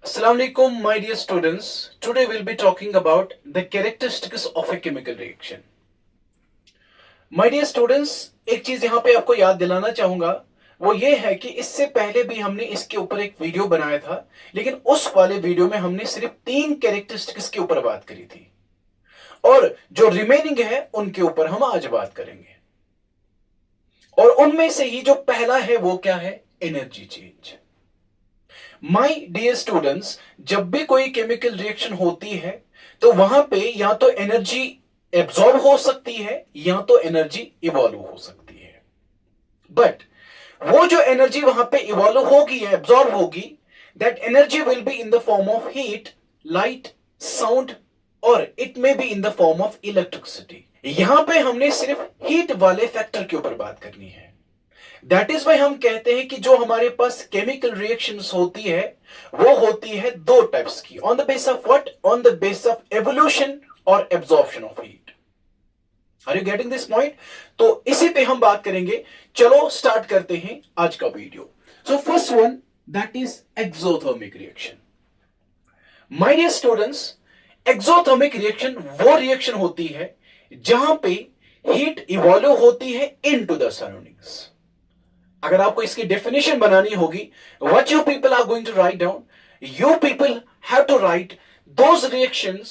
Assalamu alaikum, my dear students. Today we'll be talking about the characteristics of a chemical reaction. My dear students, एक चीज यहाँ पे आपको याद दिलाना चाहूंगा वो ये है कि इससे पहले भी हमने इसके ऊपर एक वीडियो बनाया था, लेकिन उस वाले वीडियो में हमने सिर्फ 3 कैरेक्टरिस्टिक्स के ऊपर बात करी थी और जो रिमेनिंग है उनके ऊपर हम आज बात करेंगे। और उनमें से ही जो पहला है वो क्या है? Energy change. My dear students, जब भी कोई केमिकल रिएक्शन होती है तो वहां पे या तो एनर्जी एब्जॉर्ब हो सकती है या तो एनर्जी इवॉल्व हो सकती है। बट वो जो एनर्जी वहां पे इवॉल्व होगी या एब्जॉर्ब होगी, that energy will be in the form of heat, light, sound और it may be in the form of electricity. यहां पे हमने सिर्फ हीट वाले फैक्टर के ऊपर बात करनी है। दैट इज वाई हम कहते हैं कि जो हमारे पास केमिकल रिएक्शंस होती है वो होती है दो टाइप्स की। On the base of what? On the base of evolution और absorption of heat. Are you getting this point? तो इसी पे हम बात करेंगे। चलो स्टार्ट करते हैं आज का video. So first one, that is exothermic reaction. My dear students, exothermic reaction वो रिएक्शन होती है जहां पे हीट इवॉल्व होती है इनटू द सराउंडिंग्स। अगर आपको इसकी डेफिनेशन बनानी होगी, what you people are going to write down, you people have to write those reactions,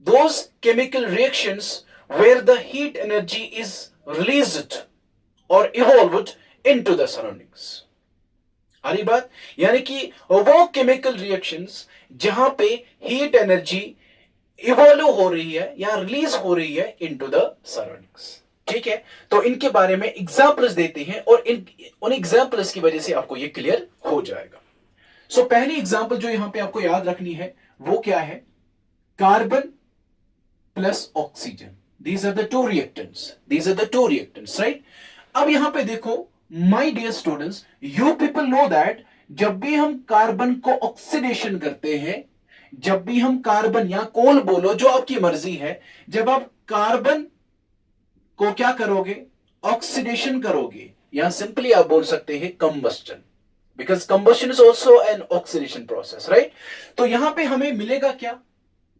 those chemical reactions where the heat energy is released or evolved into the surroundings. आ रही बात? यानी कि वो केमिकल रिएक्शंस जहां पे heat energy evolve हो रही है या रिलीज हो रही है इनटू द सराउंडिंग्स। ठीक है, तो इनके बारे में एग्जांपल्स देते हैं और उन एग्जांपल्स की वजह से आपको ये क्लियर हो जाएगा। सो पहली एग्जांपल जो यहां पे आपको याद रखनी है वो क्या है? Carbon plus oxygen. These are the two reactants, right? अब यहां पे देखो my dear students, you people know that जब भी हम कार्बन को ऑक्सीडेशन करते हैं, जब भी हम कार्बन या कोल बोलो जो आपकी मर्जी है, जब आप कार्बन को क्या करोगे? ऑक्सीडेशन करोगे, या सिंपली आप बोल सकते हैं combustion, because combustion is also an oxidation process, right? तो यहां पे हमें मिलेगा क्या?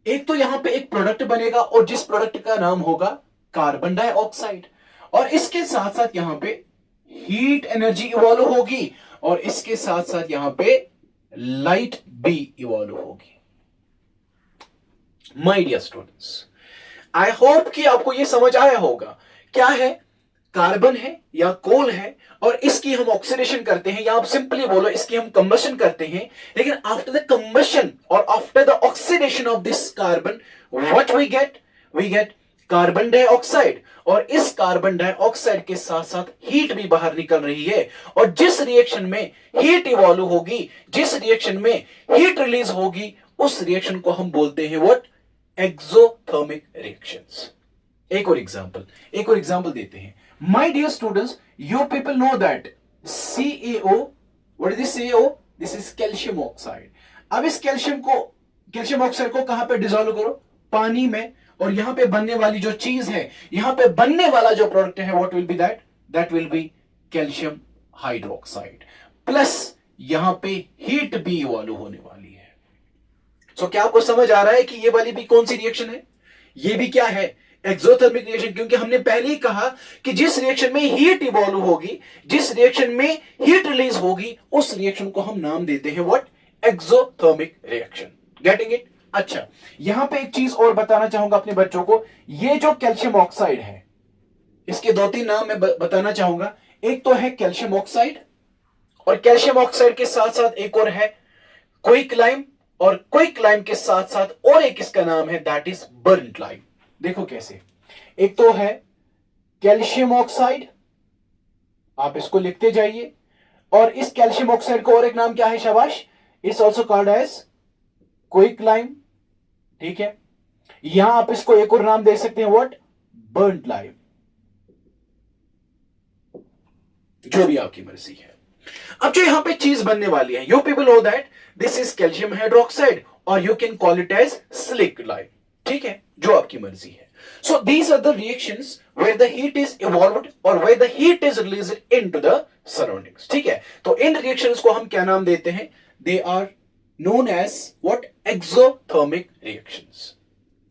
एक तो यहां पे एक प्रोडक्ट बनेगा और जिस प्रोडक्ट का नाम होगा कार्बन डाइऑक्साइड, और इसके साथ साथ यहां पे हीट एनर्जी इवॉल्व होगी और इसके साथ साथ यहां पे लाइट भी इवॉल्व होगी। My dear students, I hope कि आपको यह समझ आया होगा। क्या है? कार्बन है या कोल है और इसकी हम ऑक्सीडेशन करते हैं, या आप सिंपली बोलो इसकी हम कंबशन करते हैं। लेकिन आफ्टर द कंबशन और after the oxidation of this carbon, what we get carbon dioxide, और इस कार्बन डाइऑक्साइड के साथ साथ हीट भी बाहर निकल रही है। और जिस रिएक्शन में हीट इवॉल्व होगी, जिस रिएक्शन में हीट रिलीज होगी, उस रिएक्शन को हम बोलते हैं व्हाट? Exothermic reactions. एक और एग्जांपल देते हैं। My dear students, you people know that CaO, what is this CaO? This is calcium oxide. अब इस कैल्शियम ऑक्साइड को कहां पे डिसॉल्व करो? पानी में, और यहां पे बनने वाली जो चीज है, यहां पे बनने वाला जो प्रोडक्ट है, what will be that will be calcium hydroxide, plus यहां पे हीट भी इवॉल्व होने वाली है। सो क्या आपको समझ आ रहा है कि ये वाली भी कौन सी रिएक्शन है? ये भी क्या है? Exothermic reaction. क्योंकि हमने पहले ही कहा कि जिस रिएक्शन में हीट इवॉल्व होगी, जिस रिएक्शन में हीट रिलीज होगी, उस रिएक्शन को हम नाम देते हैं what? Exothermic reaction. Getting it? अच्छा, यहां पे एक चीज और बताना चाहूंगा अपने बच्चों को। ये जो कैल्शियम ऑक्साइड है, इसके 2-3 नाम मैं बताना चाहूंगा। एक तो है कैल्शियम ऑक्साइड, और कैल्शियम ऑक्साइड के साथ साथ एक और है क्विकलाइम, और क्विकलाइम के साथ साथ और एक इसका नाम है, दैट इज बर्न्ट लाइम। देखो कैसे। एक तो है कैल्शियम ऑक्साइड, आप इसको लिखते जाइए, और इस कैल्शियम ऑक्साइड को और एक नाम क्या है? शाबाश, it's also called as quicklime. ठीक है, यहां आप इसको एक और नाम दे सकते हैं, व्हाट? बर्न्ट लाइम, जो भी आपकी मर्जी है। अब जो यहां पे चीज बनने वाली है, you people know that this is calcium hydroxide, और you can call it as slick lime. ठीक है, जो आपकी मर्जी है। So these are the reactions where the heat is evolved और where the heat is released into the surroundings. ठीक है, तो इन रिएक्शंस को हम क्या नाम देते हैं? They are known as what? Exothermic reactions.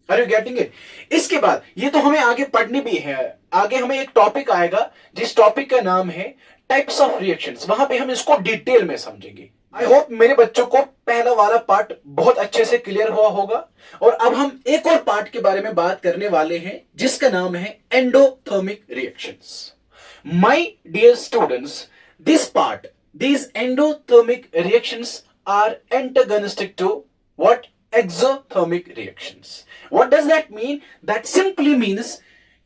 Are you getting it? इसके बाद ये तो हमें आगे पढ़नी भी है, आगे हमें एक टॉपिक आएगा जिस टॉपिक का नाम है टाइप्स ऑफ रिएक्शंस, वहां पे हम इसको डिटेल में समझेंगे। आई होप मेरे बच्चों को पहला वाला पार्ट बहुत अच्छे से क्लियर हुआ होगा, और अब हम एक और पार्ट के बारे में बात करने वाले हैं जिसका नाम है endothermic reactions. My dear students, this part, these endothermic reactions are antagonistic to what? Exothermic reactions. What does that mean? That simply means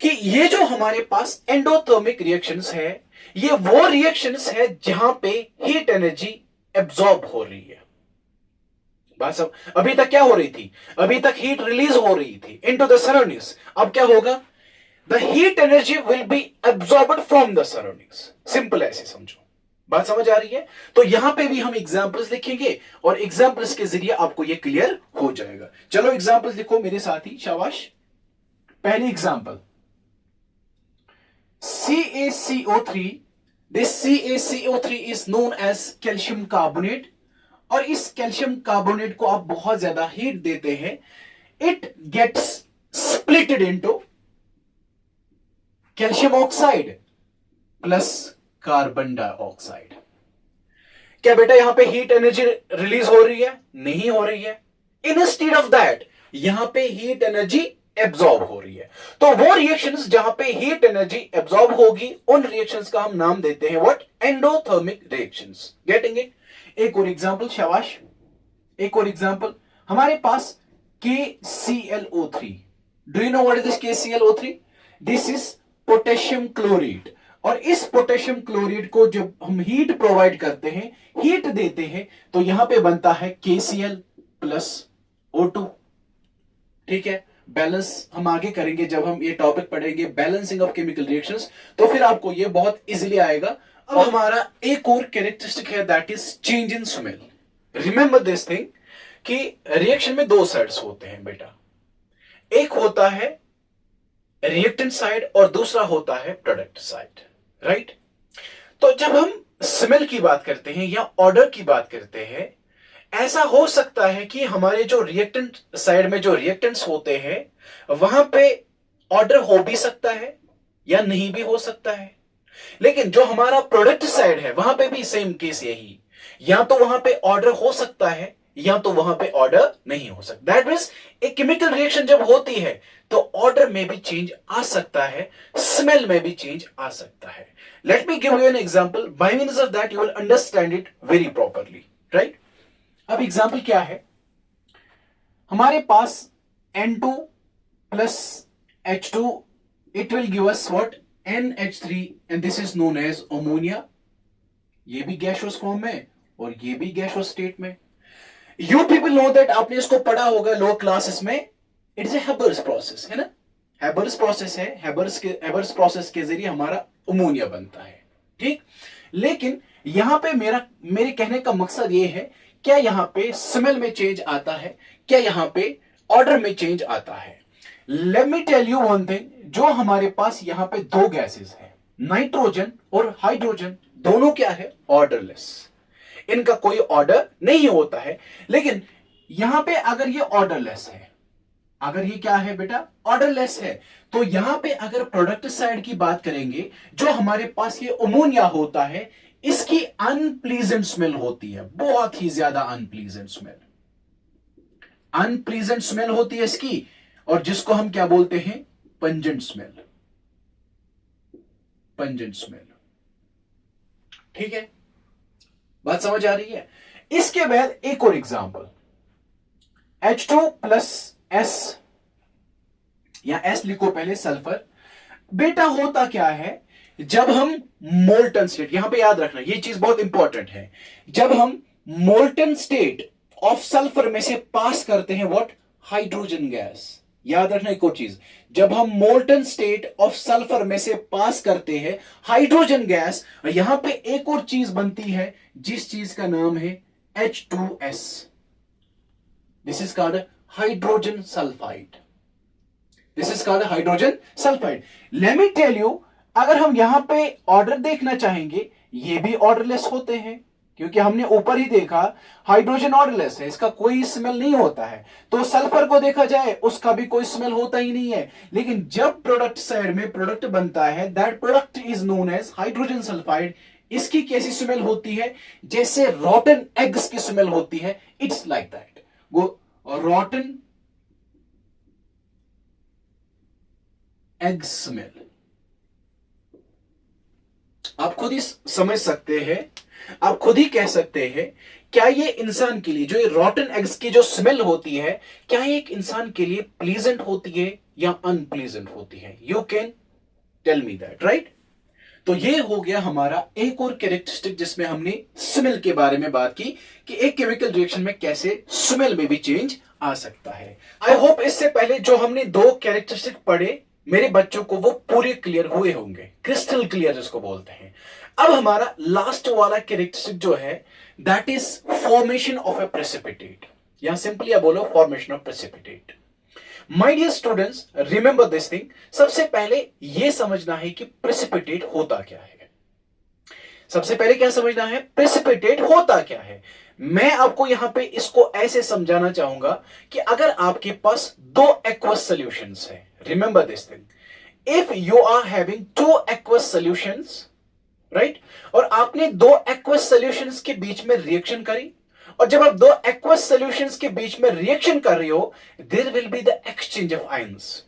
कि ये जो हमारे पास endothermic reactions है, ये वो reactions है जहां पे heat energy absorb हो रही है। बस अभी तक क्या हो रही थी? अभी तक heat release हो रही थी into the surroundings। अब क्या होगा? The heat energy will be absorbed from the surroundings। Simple ऐसे समझो, बात समझ आ रही है? तो यहां पे भी हम एग्जांपल्स लिखेंगे और एग्जांपल्स के जरिए आपको ये क्लियर हो जाएगा। चलो एग्जांपल्स लिखो मेरे साथ ही, शाबाश। पहली example, CaCO3। This CaCO3 is known as calcium carbonate, और इस कैल्शियम कार्बोनेट को आप बहुत ज्यादा हीट देते हैं, it gets splitted into calcium oxide plus carbon dioxide. क्या बेटा यहां पे हीट एनर्जी रिलीज हो रही है? नहीं हो रही है। इंस्टेड ऑफ दैट यहां पे हीट एनर्जी एब्जॉर्ब हो रही है। तो वो रिएक्शंस जहां पे हीट एनर्जी एब्जॉर्ब होगी, उन रिएक्शंस का हम नाम देते हैं what? Endothermic reactions. Getting it? एक और एग्जांपल, शाबाश। एक और एग्जांपल, हमारे पास KClO3। Do you know what is this KClO3? This is potassium chloride, और इस पोटेशियम क्लोराइड को जब हम हीट प्रोवाइड करते हैं, हीट देते हैं, तो यहां पे बनता है KCl प्लस O2। ठीक है, बैलेंस हम आगे करेंगे जब हम ये टॉपिक पढ़ेंगे बैलेंसिंग ऑफ केमिकल रिएक्शंस, तो फिर आपको ये बहुत इजीली आएगा। अब हमारा एक और कैरेक्टरिस्टिक है, that is change in smell. Remember this thing कि रिएक्शन में दो साइड्स होते हैं बेटा, एक होता है रिएक्टेंट साइड और दूसरा होता है प्रोडक्ट साइड, राइट? तो जब हम स्मेल की बात करते हैं या ऑर्डर की बात करते हैं, ऐसा हो सकता है कि हमारे जो रिएक्टेंट साइड में जो रिएक्टेंट्स होते हैं वहां पे ऑर्डर हो भी सकता है या नहीं भी हो सकता है, लेकिन जो हमारा प्रोडक्ट साइड है वहां पे भी सेम केस यही, या तो वहां पे ऑर्डर हो सकता है या तो वहां पे ऑर्डर नहीं हो सकता। दैट मींस एक केमिकल रिएक्शन जब होती है तो ऑर्डर में भी चेंज आ सकता है, स्मेल में भी चेंज आ सकता है। Let me give you an example, by means of that you will understand it very properly, right? अब एग्जांपल क्या है, हमारे पास N2 plus H2, it will give us what? NH3, and this is known as ammonia. ये भी gaseous form में और ये भी गैसियस स्टेट में। यू पीपल नो दैट, आपने इसको पढ़ा होगा लो क्लासेस में, it is a Haber's process, है ना? हेबर्स प्रोसेस है, हेबर्स प्रोसेस के जरिए हमारा अमोनिया बनता है, ठीक? लेकिन यहां पे मेरे कहने का मकसद ये है, क्या यहां पे स्मेल में चेंज आता है, क्या यहां पे ऑर्डर में चेंज आता है? Let me tell you one thing, जो हमारे पास यहां पे दो गैसेस हैं, नाइट्रोजन और हाइड्रोजन, दोनों क्या है? ऑर्डरलेस, इनका कोई ऑर्डर नहीं होता है। लेकिन यहां पे अगर ये ऑर्डरलेस है, अगर ये क्या है बेटा? ऑर्डरलेस है, तो यहां पे अगर प्रोडक्ट साइड की बात करेंगे, जो हमारे पास ये अमोनिया होता है, इसकी अनप्लीजेंट स्मेल होती है, बहुत ही ज्यादा अनप्लीजेंट स्मेल, अनप्लीजेंट स्मेल होती है इसकी, और जिसको हम क्या बोलते हैं? Pungent smell, pungent smell. ठीक है, बात समझ आ रही है? इसके बाद एक और एग्जांपल, H2 प्लस S, या S लिखो पहले, सल्फर। बेटा होता क्या है, जब हम मोल्टन स्टेट, यहां पे याद रखना ये चीज बहुत इंपॉर्टेंट है, जब हम मोल्टन स्टेट ऑफ सल्फर में से पास करते हैं व्हाट? Hydrogen gas. याद रखना एक और चीज, जब हम मोल्टन स्टेट ऑफ सल्फर में से पास करते हैं हाइड्रोजन गैस, यहां पे एक और चीज बनती है जिस चीज का नाम है H2S। This is called hydrogen sulphide, this is called hydrogen sulphide. Let me tell you, अगर हम यहां पे ऑर्डर देखना चाहेंगे, ये भी ऑर्डरलेस होते हैं, क्योंकि हमने ऊपर ही देखा हाइड्रोजन ऑर्डरलेस है, इसका कोई स्मेल नहीं होता है। तो सल्फर को देखा जाए उसका भी कोई स्मेल होता ही नहीं है। लेकिन जब प्रोडक्ट साइड में प्रोडक्ट बनता है, that product is known as hydrogen sulphide. इसकी कैसी स्मेल होती है? जैसे रॉटन एग्स की स्मेल होती है। इट्स लाइक दैट, वो रॉटन एग स्मेल। आप खुद ही समझ सकते हैं, आप खुद ही कह सकते हैं, क्या ये इंसान के लिए जो ये रॉटन एग्स की जो स्मेल होती है, क्या ये एक इंसान के लिए प्लीजेंट होती है या अनप्लीजेंट होती है? You can tell me that, right? तो ये हो गया हमारा एक और कैरेक्टरिस्टिक जिसमें हमने स्मेल के बारे में बात की कि एक केमिकल रिएक्शन में कैसे स्मेल में भी चेंज आ सकता है। आई होप इससे पहले जो हमने दो कैरेक्टरिस्टिक पढ़े मेरे बच्चों को वो पूरे क्लियर हुए होंगे, क्रिस्टल क्लियर जिसको बोलते हैं। अब हमारा लास्ट वाला कैरेक्टरिस्टिक जो है that is formation of a precipitate, या सिंपली आप बोलो formation of precipitate. My dear students, remember this thing. सबसे पहले यह समझना है कि प्रेसिपिटेट होता क्या है। सबसे पहले क्या समझना है? प्रेसिपिटेट होता क्या है। मैं आपको यहां पे इसको ऐसे समझाना चाहूंगा कि अगर आपके पास दो एक्वस सॉल्यूशंस है, remember this thing, if you are having two aqueous solutions, right, और आपने दो एक्वस सॉल्यूशंस के बीच में रिएक्शन करी, और जब आप दो एक्वस सॉल्यूशंस के बीच में रिएक्शन कर रहे हो, there will be the exchange of ions.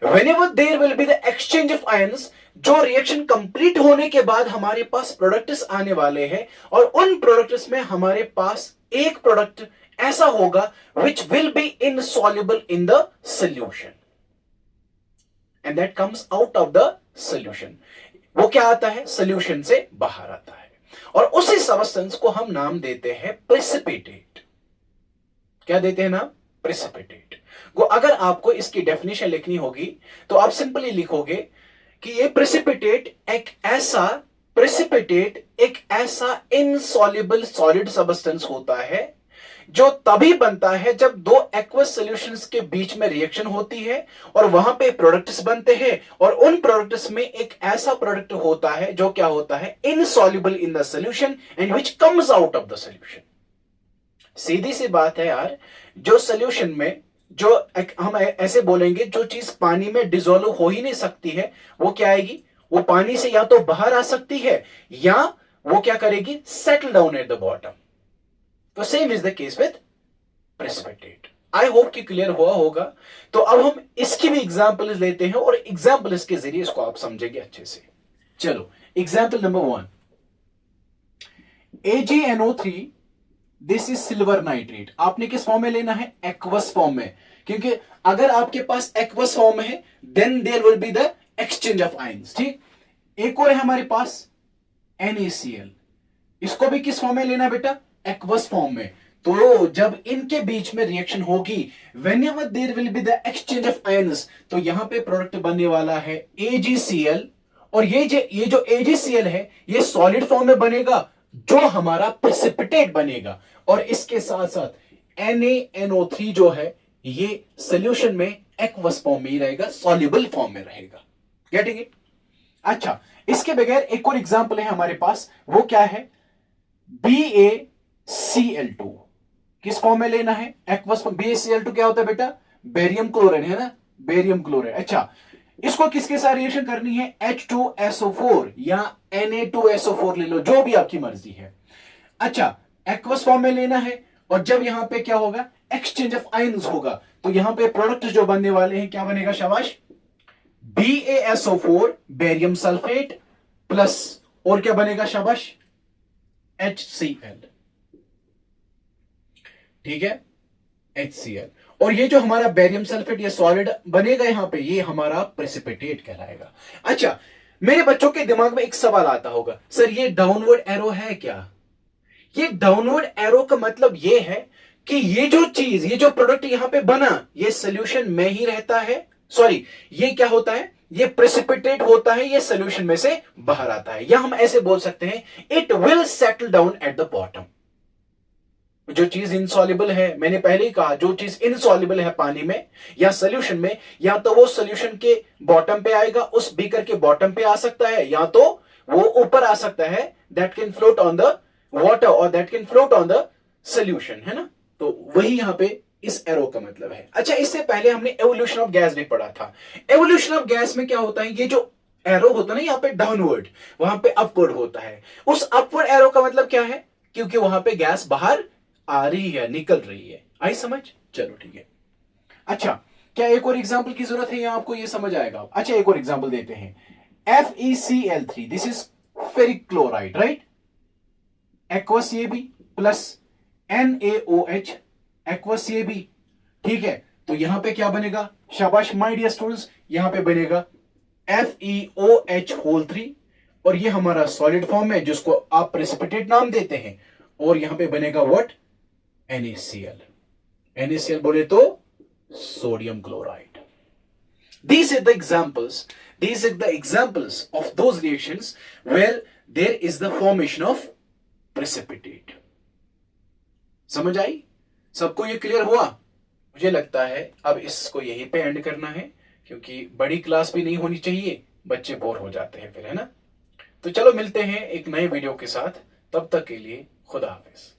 Whenever there will be the exchange of ions, जो रिएक्शन कंप्लीट होने के बाद हमारे पास प्रोडक्ट्स आने वाले हैं, और उन प्रोडक्ट्स में हमारे पास एक प्रोडक्ट ऐसा होगा which will be insoluble in the solution and that comes out of the solution। वो क्या आता है? सॉल्यूशन से बाहर आता है, और उसी सबस्टेंस को हम नाम देते हैं प्रेसिपिटेट। क्या देते हैं नाम? प्रेसिपिटेट। वो अगर आपको इसकी डेफिनेशन लिखनी होगी तो आप सिंपली लिखोगे कि ये प्रेसिपिटेट एक ऐसा इनसॉल्युबल सॉलिड सबस्टेंस होता है जो तभी बनता है जब दो एक्वस सॉल्यूशंस के बीच में रिएक्शन होती है और वहां पे प्रोडक्ट्स बनते हैं, और उन प्रोडक्ट्स में एक ऐसा प्रोडक्ट होता है जो क्या होता है? Insoluble in the solution and which comes out of the solution. सीधी सी बात है यार, जो सॉल्यूशन में जो हम ऐसे बोलेंगे जो चीज पानी में डिसॉल्व हो ही नहीं सकती है, वो क्या आएगी? वो पानी से या तो बाहर आ सकती है या वो क्या करेगी? Settle down at the bottom. तो same is the case with precipitate. I hope कि क्लियर हुआ होगा। तो अब हम इसकी भी एग्जांपल लेते हैं और एग्जांपल के जरिए इसको आप समझेंगे अच्छे से। चलो, example number 1, AgNO3, this is silver nitrate. आपने किस फॉर्म में लेना है? एक्वस फॉर्म में, क्योंकि अगर आपके पास एक्वस फॉर्म है then there will be the exchange of ions. ठीक, एक और है हमारे पास NaCl, इसको भी किस फॉर्म में लेना बेटा? एक्वस फॉर्म में। तो जब इनके बीच में रिएक्शन होगी, whenever there will be the exchange of ions, तो यहां पे प्रोडक्ट बनने वाला है AgCl, और ये जो AgCl है ये सॉलिड फॉर्म में बनेगा जो हमारा प्रेसिपिटेट बनेगा, और इसके साथ साथ NaNO3 जो है ये सॉल्यूशन में एक्वस फॉर्म में ही रहेगा, सॉल्युबल फॉर्म में रहेगा। Getting it? अच्छा, इसके बगैर एक और एग्जांपल है हमारे पास, वो क्या है? BaCl2, किस फॉर्म में लेना है? Aqueous form. BaCl2 क्या होता है बेटा? बेरियम क्लोराइड, है ना? Barium chloride. अच्छा, इसको किसके साथ रिएक्शन करनी है? H2SO4 या Na2SO4 ले लो, जो भी आपकी मर्जी है। अच्छा, एक्वस फॉर्म में लेना है, और जब यहां पे क्या होगा? एक्सचेंज ऑफ आयंस होगा, तो यहां पे प्रोडक्ट जो बनने वाले हैं क्या बनेगा? शाबाश, BaSO4 बेरियम सल्फेट प्लस, और क्या बनेगा? शाबाश, HCl। ठीक है, HCl। और ये जो हमारा बेरियम सल्फेट ये सॉलिड बनेगा यहां पे, ये हमारा प्रेसिपिटेट कहलाएगा। अच्छा, मेरे बच्चों के दिमाग में एक सवाल आता होगा, सर ये डाउनवर्ड एरो है क्या? ये डाउनवर्ड एरो का मतलब ये है कि ये जो चीज, ये जो प्रोडक्ट यहां पे बना, ये सॉल्यूशन में ही रहता है। सॉरी, ये क्या होता है? ये प्रेसिपिटेट होता है, ये सॉल्यूशन में से बाहर आता है, या हम ऐसे बोल सकते हैं it will settle down at the bottom. जो चीज इनसॉल्युबल है, मैंने पहले ही कहा, जो चीज इनसॉल्युबल है पानी में या सॉल्यूशन में, या तो वो सॉल्यूशन के बॉटम पे आएगा, उस बीकर के बॉटम पे आ सकता है, या तो वो ऊपर आ सकता है, that can float on the water और that can float on the solution, है ना। तो वही यहां पे इस एरो का मतलब है। अच्छा, इससे पहले हमने एवोल्यूशन ऑफ गैस भी पढ़ा था। एवोल्यूशन ऑफ गैस में क्या होता है, ये जो एरो होता है ना यहाँ पे डाउनवर्ड, वहां पे अपवर्ड होता है। उस अपवर्ड एरो का मतलब क्या है, क्योंकि वहां पे गैस बाहर आ रही है, निकल रही है। आई समझ? चलो ठीक है। अच्छा, क्या एक और एग्जांपल की जरूरत है या आपको ये समझ आएगा? अच्छा, एक और एग्जांपल देते हैं। FeCl3, this is ferric chloride, right. Aqueous Ab plus NaOH aqueous Ab, ठीक है। तो यहां पे क्या बनेगा? शाबाश माय डियर स्टूडेंट्स, यहां पे बनेगा FeOH3 और ये हमारा सॉलिड फॉर्म है जिसको आप प्रेसिपिटेट नाम देते हैं। और यहां पे बनेगा व्हाट? NaCl। NaCl बोले तो sodium chloride. These are the examples. These are the examples of those reactions where there is the formation of precipitate. समझ आई? सबको ये क्लियर हुआ? मुझे लगता है अब इसको यहीं पे एंड करना है, क्योंकि बड़ी क्लास भी नहीं होनी चाहिए, बच्चे बोर हो जाते हैं फिर, है ना। तो चलो मिलते हैं एक नए वीडियो के साथ, तब तक के लिए खुदा हाफिज।